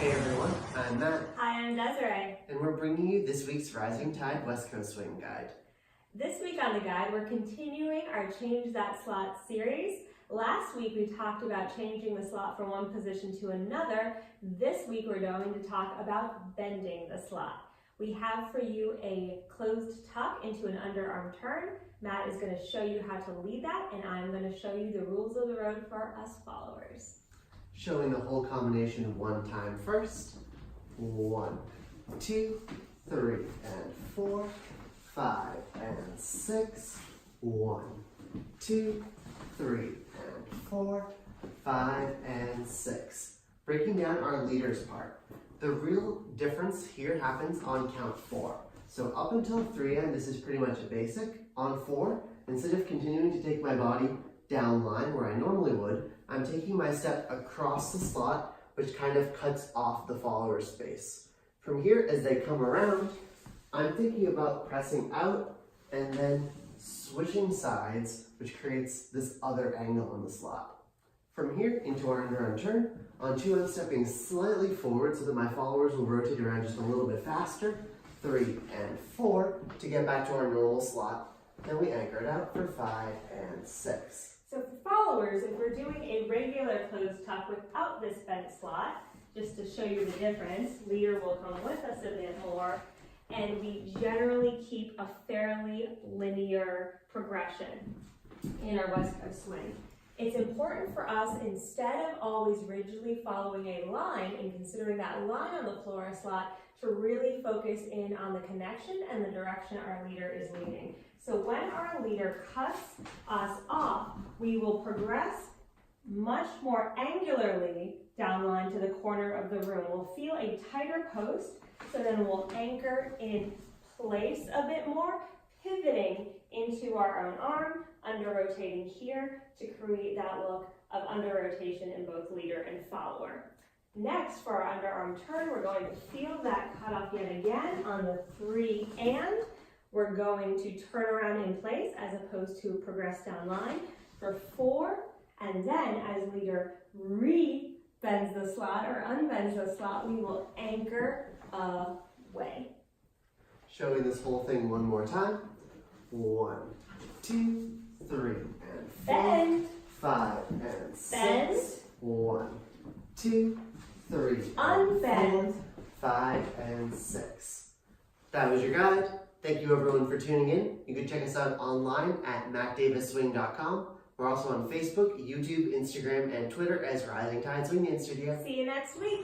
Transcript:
Hey everyone, I'm Matt. Hi, I'm Desiree. And we're bringing you this week's Rising Tide West Coast Swing Guide. This week on the guide, we're continuing our Change That Slot series. Last week we talked about changing the slot from one position to another. This week we're going to talk about bending the slot. We have for you a closed tuck into an underarm turn. Matt is going to show you how to lead that, and I'm going to show you the rules of the road for us followers. Showing the whole combination one time first. 1, 2, 3, and 4, 5, and 6. 1, 2, 3, and 4, 5, and 6. Breaking down our leaders part. The real difference here happens on count 4. So up until 3, and this is pretty much a basic. On 4, instead of continuing to take my body down line where I normally would, I'm taking my step across the slot, which kind of cuts off the follower space. From here, as they come around, I'm thinking about pressing out and then switching sides, which creates this other angle on the slot. From here into our underarm turn, on 2, I'm stepping slightly forward so that my followers will rotate around just a little bit faster. 3 and 4 to get back to our normal slot. Then we anchor it out for 5 and 6. So for followers, if we're doing a regular closed tuck without this bent slot, just to show you the difference, leader will come with us a bit more, and we generally keep a fairly linear progression in our West Coast swing. It's important for us, instead of always rigidly following a line and considering that line on the floor slot, to really focus in on the connection and the direction our leader is leading. So when our leader cuts us off, we will progress much more angularly down line to the corner of the room. We'll feel a tighter post, so then we'll anchor in place a bit more, pivoting into our own arm, under rotating here to create that look of under rotation in both leader and follower. Next, for our underarm turn, we're going to feel that cut off yet again on the 3 and. We're going to turn around in place as opposed to progress down line for 4, and then as leader re-bends the slot or unbends the slot, we will anchor away. Showing this whole thing one more time. 1, 2, 3, and 4, Bend. 5, and 6. Bend. 1, 2, 3, Unbend. 4, 5, and 6. That was your guide. Thank you everyone for tuning in. You can check us out online at mattdavisswing.com. We're also on Facebook, YouTube, Instagram, and Twitter as Rising Tide Swing Dance Studio. See you next week.